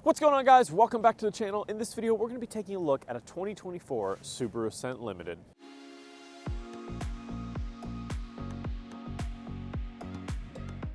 What's going on, guys? Welcome back to the channel. In this video, we're going to be taking a look at a 2024 Subaru Ascent Limited.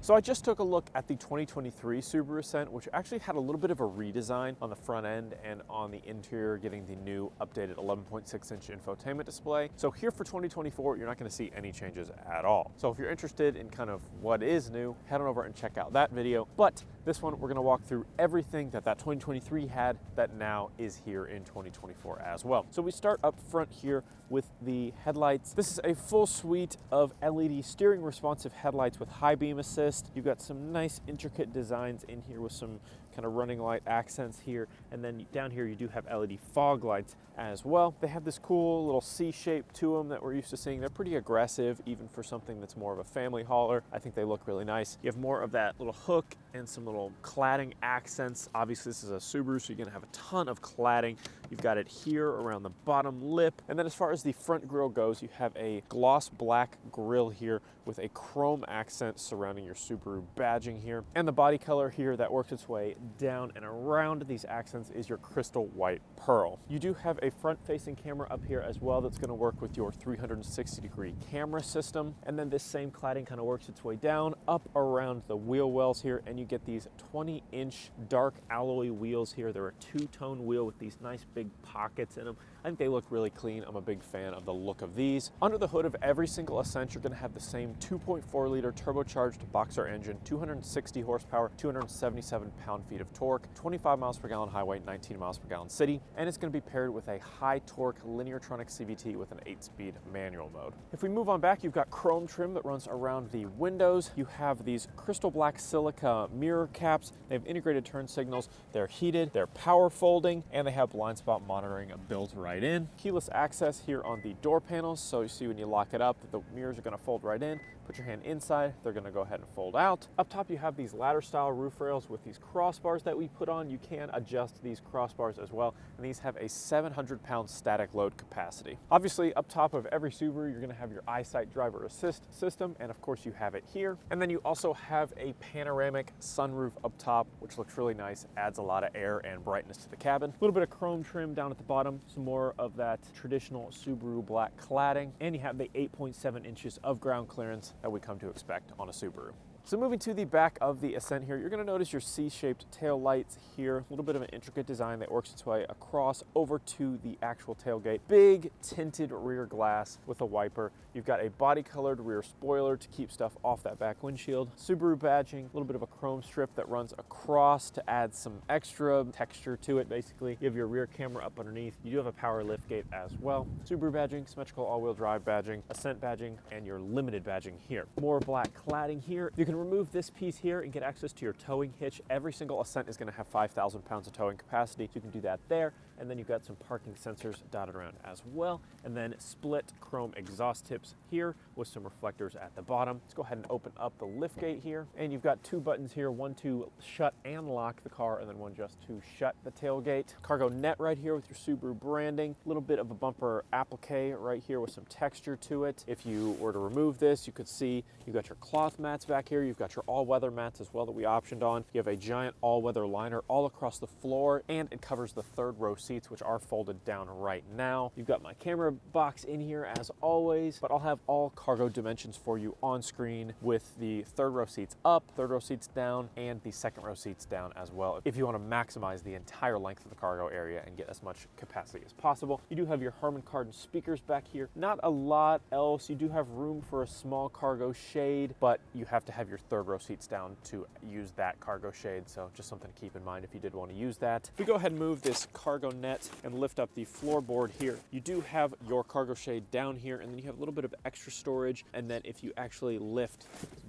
So I just took a look at the 2023 Subaru Ascent, which actually had a little bit of a redesign on the front end and on the interior, getting the new updated 11.6-inch infotainment display. So here for 2024, you're not going to see any changes at all. So if you're interested in kind of what is new, head on over and check out that video. But this one, we're going to walk through everything that 2023 had that now is here in 2024 as well. So we start up front here with the headlights. This is a full suite of LED steering responsive headlights with high beam assist. You've got some nice intricate designs in here with some kind of running light accents here, and then down here you do have LED fog lights as well. They have this cool little C shape to them that we're used to seeing. They're pretty aggressive even for something that's more of a family hauler. I think they look really nice. You have more of that little hook and some little cladding accents. Obviously this is a Subaru, so you're gonna have a ton of cladding. You've got it here around the bottom lip. And then as far as the front grille goes, you have a gloss black grille here with a chrome accent surrounding your Subaru badging here. And the body color here that works its way down and around these accents is your crystal white pearl. You do have a front-facing camera up here as well that's going to work with your 360-degree camera system. And then this same cladding kind of works its way down up around the wheel wells here, and you get these 20-inch dark alloy wheels here. They're a two-tone wheel with these nice big pockets in them. I think they look really clean. I'm a big fan of the look of these. Under the hood of every single Ascent, you're going to have the same 2.4-liter turbocharged boxer engine, 260 horsepower, 277 pound-feet of torque, 25 miles per gallon highway, 19 miles per gallon city, and it's going to be paired with a high-torque Lineartronic CVT with an 8-speed manual mode. If we move on back, you've got chrome trim that runs around the windows. You have these crystal black silica mirror caps. They have integrated turn signals. They're heated, they're power folding, and they have blind spot monitoring built right in. Keyless access here on the door panels, so you see when you lock it up that the mirrors are going to fold right in. Put your hand inside, they're going to go ahead and fold out. Up top you have these ladder style roof rails with these crossbars that we put on. You can adjust these crossbars as well, and these have a 700-pound static load capacity. Obviously up top of every Subaru you're going to have your EyeSight driver assist system, and of course you have it here. And then you also have a panoramic sunroof up top, which looks really nice, adds a lot of air and brightness to the cabin. A little bit of chrome trim down at the bottom, some more of that traditional Subaru black cladding, and you have the 8.7 inches of ground clearance that we come to expect on a Subaru. So moving to the back of the Ascent here, you're going to notice your C-shaped tail lights here. A little bit of an intricate design that works its way across over to the actual tailgate. Big tinted rear glass with a wiper. You've got a body-colored rear spoiler to keep stuff off that back windshield. Subaru badging, a little bit of a chrome strip that runs across to add some extra texture to it, basically. You have your rear camera up underneath. You do have a power lift gate as well. Subaru badging, symmetrical all-wheel drive badging, Ascent badging, and your limited badging here. More black cladding here. You can remove this piece here and get access to your towing hitch. Every single Ascent is going to have 5,000 pounds of towing capacity, so you can do that there. And then you've got some parking sensors dotted around as well. And then split chrome exhaust tips here with some reflectors at the bottom. Let's go ahead and open up the lift gate here. And you've got two buttons here, one to shut and lock the car, and then one just to shut the tailgate. Cargo net right here with your Subaru branding. A little bit of a bumper applique right here with some texture to it. If you were to remove this, you could see you've got your cloth mats back here. You've got your all-weather mats as well that we optioned on. You have a giant all-weather liner all across the floor, and it covers the third row seats, which are folded down right now. You've got my camera box in here as always, but I'll have all cargo dimensions for you on screen with the third row seats up, third row seats down, and the second row seats down as well, if you want to maximize the entire length of the cargo area and get as much capacity as possible. You do have your Harman Kardon speakers back here. Not a lot else. You do have room for a small cargo shade, but you have to have your third row seats down to use that cargo shade, so just something to keep in mind if you did want to use that. If we go ahead and move this cargo net and lift up the floorboard here, you do have your cargo shade down here, and then you have a little bit of extra storage. And then if you actually lift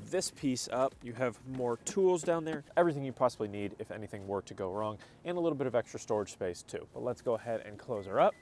this piece up, you have more tools down there, everything you possibly need if anything were to go wrong, and a little bit of extra storage space too. But let's go ahead and close her up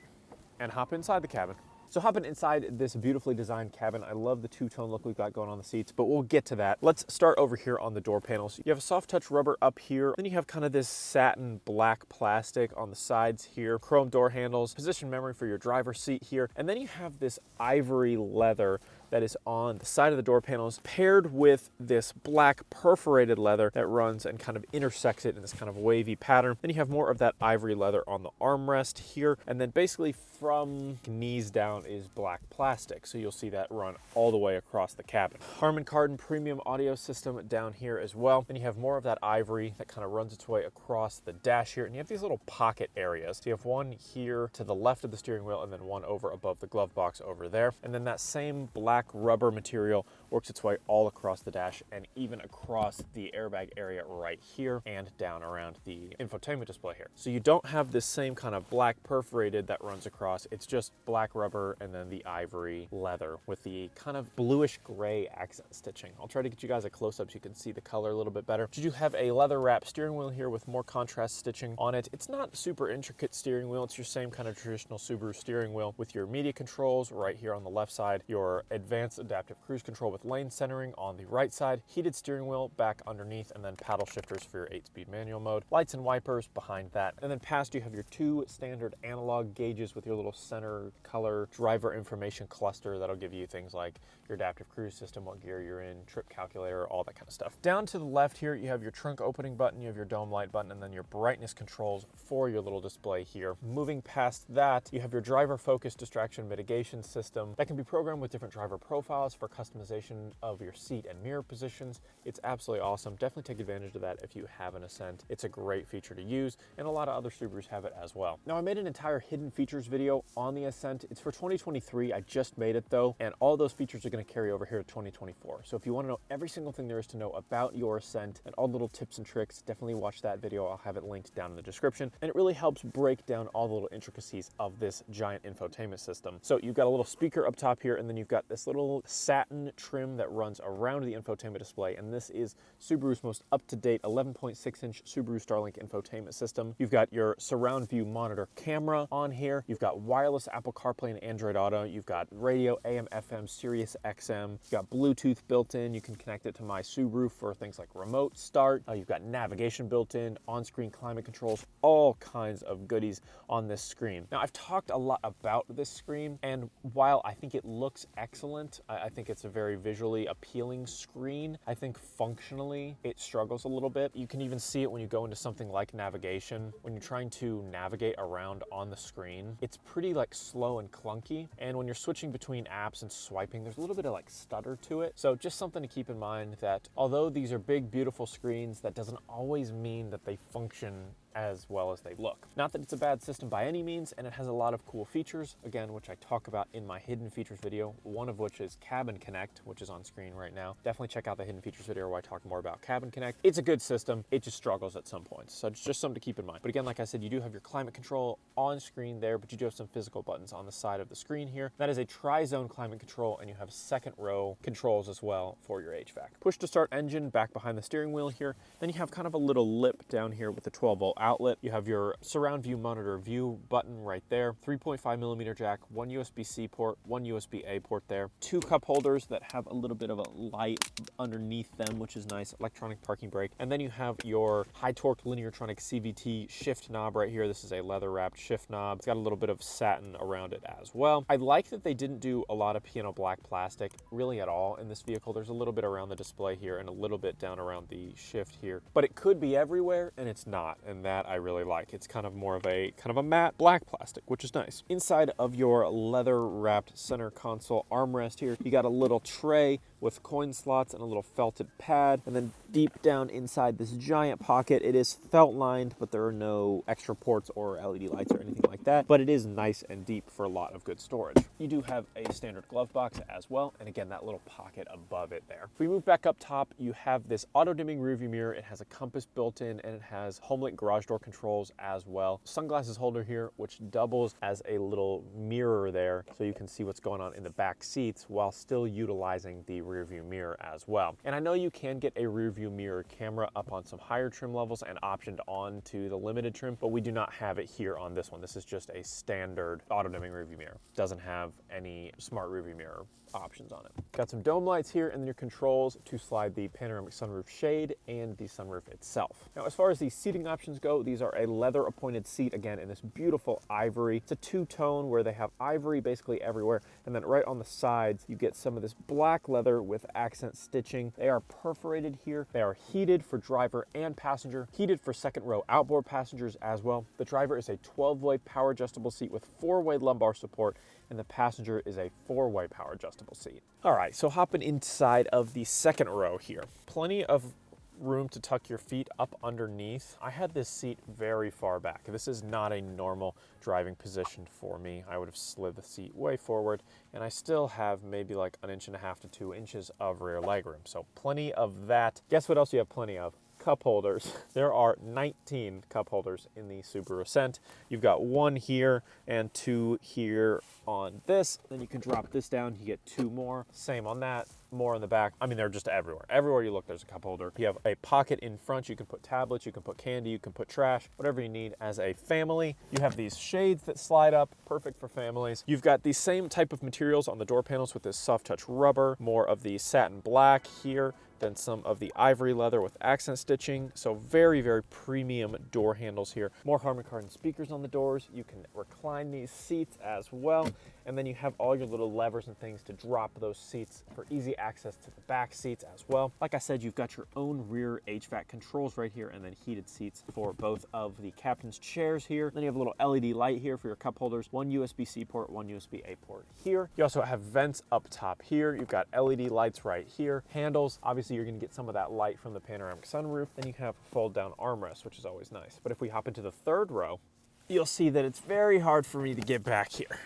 and hop inside the cabin. So hopping inside this beautifully designed cabin, I love the two-tone look we've got going on the seats, but we'll get to that. Let's start over here on the door panels. You have a soft touch rubber up here, then you have kind of this satin black plastic on the sides here, chrome door handles, position memory for your driver's seat here, and then you have this ivory leather that is on the side of the door panels, paired with this black perforated leather that runs and kind of intersects it in this kind of wavy pattern. Then you have more of that ivory leather on the armrest here, and then basically from knees down is black plastic, so you'll see that run all the way across the cabin. Harman Kardon premium audio system down here as well. Then you have more of that ivory that kind of runs its way across the dash here, and you have these little pocket areas. So you have one here to the left of the steering wheel and then one over above the glove box over there. And then that same black rubber material works its way all across the dash and even across the airbag area right here and down around the infotainment display here. So you don't have this same kind of black perforated that runs across. It's just black rubber and then the ivory leather with the kind of bluish gray accent stitching. I'll try to get you guys a close-up so you can see the color a little bit better. You do have a leather wrap steering wheel here with more contrast stitching on it. It's not super intricate steering wheel. It's your same kind of traditional Subaru steering wheel with your media controls right here on the left side, your advanced adaptive cruise control with lane centering on the right side, heated steering wheel back underneath, and then paddle shifters for your 8-speed manual mode, lights and wipers behind that. And then past you have your 2 standard analog gauges with your little center color driver information cluster that'll give you things like your adaptive cruise system, what gear you're in, trip calculator, all that kind of stuff. Down to the left here, you have your trunk opening button, you have your dome light button, and then your brightness controls for your little display here. Moving past that, you have your driver focus distraction mitigation system that can be programmed with different driver profiles for customization of your seat and mirror positions. It's absolutely awesome. Definitely take advantage of that if you have an Ascent. It's a great feature to use, and a lot of other Subarus have it as well. Now, I made an entire hidden features video on the Ascent. It's for 2023. I just made it though, and all those features are going to carry over here to 2024. So if you want to know every single thing there is to know about your Ascent and all the little tips and tricks, definitely watch that video. I'll have it linked down in the description, and it really helps break down all the little intricacies of this giant infotainment system. So you've got a little speaker up top here, and then you've got this little satin trim that runs around the infotainment display, and this is Subaru's most up-to-date 11.6-inch Subaru Starlink infotainment system. You've got your surround view monitor camera on here. You've got wireless Apple CarPlay and Android Auto. You've got radio, AM, FM, Sirius XM. You've got Bluetooth built in. You can connect it to My Subaru for things like remote start. You've got navigation built in, on-screen climate controls, all kinds of goodies on this screen. Now, I've talked a lot about this screen, and while I think it looks excellent, I think it's a very visually appealing screen, I think functionally it struggles a little bit. You can even see it when you go into something like navigation. When you're trying to navigate around on the screen, it's pretty like slow and clunky, and when you're switching between apps and swiping, there's a little bit of like stutter to it. So just something to keep in mind, that although these are big, beautiful screens, that doesn't always mean that they function as well as they look. Not that it's a bad system by any means, and it has a lot of cool features, again, which I talk about in my hidden features video, one of which is Cabin Connect, which is on screen right now. Definitely check out the hidden features video where I talk more about Cabin Connect. It's a good system, it just struggles at some points, so it's just something to keep in mind. But again, like I said, you do have your climate control on screen there, but you do have some physical buttons on the side of the screen here. That is a tri-zone climate control, and you have second row controls as well for your HVAC. Push to start engine back behind the steering wheel here. Then you have kind of a little lip down here with the 12-volt outlet. You have your surround view monitor view button right there, 3.5mm jack, one USB-C port, one USB-A port there, 2 cup holders that have a little bit of a light underneath them, which is nice, electronic parking brake, and then you have your high torque lineartronic CVT shift knob right here. This is a leather wrapped shift knob. It's got a little bit of satin around it as well. I like that they didn't do a lot of piano black plastic really at all in this vehicle. There's a little bit around the display here and a little bit down around the shift here, but it could be everywhere, and it's not, and that I really like. It's kind of more of a matte black plastic, which is nice. Inside of your leather wrapped center console armrest here, you got a little tray with coin slots and a little felted pad, and then deep down inside this giant pocket, it is felt lined, but there are no extra ports or LED lights or anything like that, but it is nice and deep for a lot of good storage. You do have a standard glove box as well, and again, that little pocket above it there. If we move back up top, you have this auto dimming rearview mirror. It has a compass built in, and it has HomeLink garage door controls as well. Sunglasses holder here, which doubles as a little mirror there, so you can see what's going on in the back seats while still utilizing the rear view mirror as well. And I know you can get a rear view mirror camera up on some higher trim levels and optioned on to the limited trim, but we do not have it here on this one. This is just a standard auto dimming rear view mirror. Doesn't have any smart rear view mirror options on it. Got some dome lights here and then your controls to slide the panoramic sunroof shade and the sunroof itself. Now, as far as the seating options go, these are a leather appointed seat, again, in this beautiful ivory. It's a two-tone where they have ivory basically everywhere, and then right on the sides, you get some of this black leather with accent stitching. They are perforated here. They are heated for driver and passenger, heated for second row outboard passengers as well. The driver is a 12-way power adjustable seat with 4-way lumbar support, and the passenger is a 4-way power adjustable seat. All right, so hopping inside of the second row here. Plenty of room to tuck your feet up underneath. I had this seat very far back. This is not a normal driving position for me. I would have slid the seat way forward, and I still have maybe like 1.5 to 2 inches of rear legroom. So plenty of that. Guess what else you have plenty of? Cup holders. There are 19 cup holders in the Subaru Ascent. You've got 1 here and 2 here on this. Then you can drop this down, you get 2 more. Same on that, more in the back. I mean, they're just everywhere. Everywhere you look, there's a cup holder. You have a pocket in front. You can put tablets, you can put candy, you can put trash, whatever you need as a family. You have these shades that slide up, perfect for families. You've got the same type of materials on the door panels with this soft touch rubber, more of the satin black here, then some of the ivory leather with accent stitching. So very, very premium door handles here. More Harman Kardon speakers on the doors. You can recline these seats as well. And then you have all your little levers and things to drop those seats for easy access to the back seats as well. Like I said, you've got your own rear HVAC controls right here, and then heated seats for both of the captain's chairs here. Then you have a little LED light here for your cup holders, 1 USB-C port, 1 USB-A port here. You also have vents up top here. You've got LED lights right here. Handles, obviously you're gonna get some of that light from the panoramic sunroof. Then you have fold down armrests, which is always nice. But if we hop into the third row, you'll see that it's very hard for me to get back here.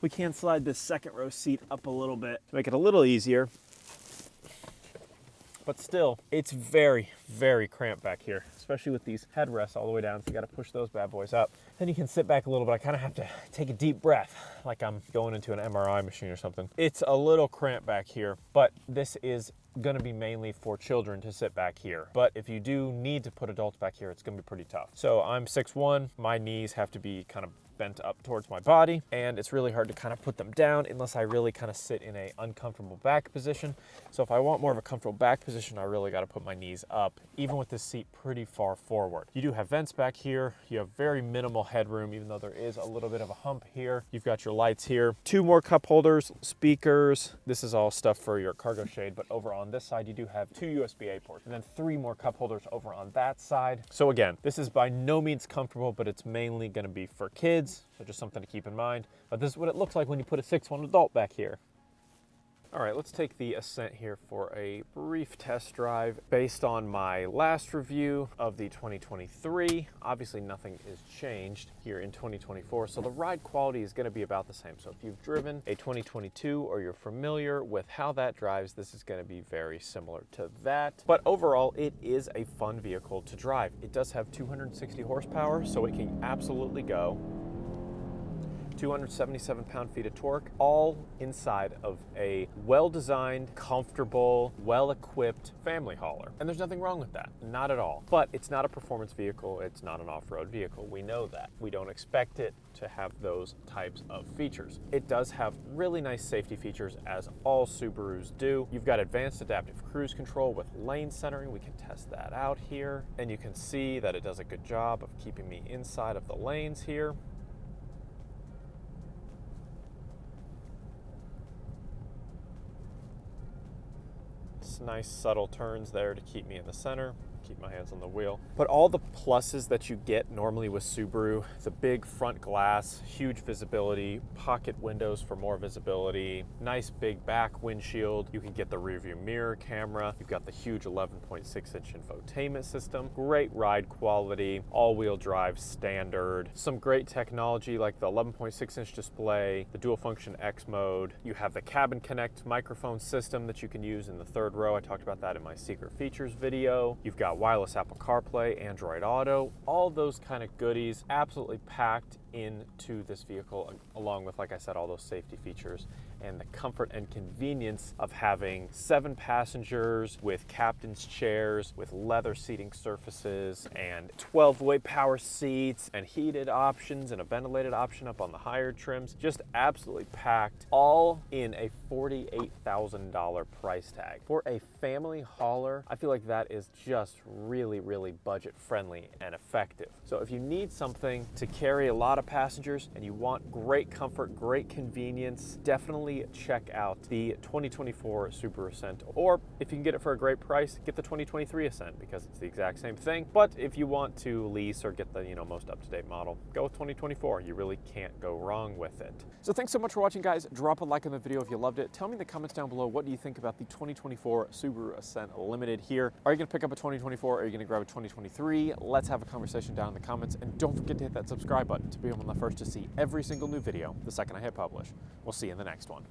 We can slide this second row seat up a little bit to make it a little easier. But still, it's very, very cramped back here, especially with these headrests all the way down, so you gotta push those bad boys up. Then you can sit back a little bit. I kind of have to take a deep breath, like I'm going into an MRI machine or something. It's a little cramped back here, but this is gonna be mainly for children to sit back here. But if you do need to put adults back here, it's gonna be pretty tough. So I'm 6'1", my knees have to be kind of bent up towards my body, and it's really hard to kind of put them down unless I really kind of sit in a uncomfortable back position. So if I want more of a comfortable back position, I really got to put my knees up, even with this seat pretty far forward. You do have vents back here. You have very minimal headroom, even though there is a little bit of a hump here. You've got your lights here, 2 more cup holders, speakers. This is all stuff for your cargo shade, but over on this side, you do have 2 USB-A ports, and then 3 more cup holders over on that side. So again, this is by no means comfortable, but it's mainly going to be for kids. So just something to keep in mind. But this is what it looks like when you put a 6'1" adult back here. All right, let's take the Ascent here for a brief test drive. Based on my last review of the 2023, obviously nothing is changed here in 2024, so the ride quality is gonna be about the same. So if you've driven a 2022 or you're familiar with how that drives, this is gonna be very similar to that. But overall, it is a fun vehicle to drive. It does have 260 horsepower, so it can absolutely go. 277 pound-feet of torque, all inside of a well-designed, comfortable, well-equipped family hauler. And there's nothing wrong with that, not at all. But it's not a performance vehicle, it's not an off-road vehicle. We know that. We don't expect it to have those types of features. It does have really nice safety features, as all Subarus do. You've got advanced adaptive cruise control with lane centering. We can test that out here. And you can see that it does a good job of keeping me inside of the lanes here. Nice subtle turns there to keep me in the center, keep my hands on the wheel. But all the pluses that you get normally with Subaru, the big front glass, huge visibility, pocket windows for more visibility, nice big back windshield, you can get the rear view mirror camera, you've got the huge 11.6-inch infotainment system, great ride quality, all-wheel drive standard, some great technology like the 11.6-inch display, the dual function X mode, you have the Cabin Connect microphone system that you can use in the third row. I talked about that in my secret features video. You've got wireless Apple CarPlay, Android Auto, all those kind of goodies absolutely packed into this vehicle, along with, like I said, all those safety features and the comfort and convenience of having 7 passengers with captain's chairs, with leather seating surfaces and 12-way power seats and heated options and a ventilated option up on the higher trims. Just absolutely packed, all in a $48,000 price tag. For a family hauler, I feel like that is just really, really budget friendly and effective. So if you need something to carry a lot of passengers and you want great comfort, great convenience, definitely check out the 2024 Subaru Ascent. Or if you can get it for a great price, get the 2023 Ascent, because it's the exact same thing. But if you want to lease or get the most up-to-date model, go with 2024. You really can't go wrong with it. So thanks so much for watching, guys. Drop a like on the video if you loved it. Tell me in the comments down below, what do you think about the 2024 Subaru Ascent Limited here? Are you going to pick up a 2024 or are you going to grab a 2023? Let's have a conversation down in the comments, and don't forget to hit that subscribe button to be one of the first to see every single new video the second I hit publish. We'll see you in the next one.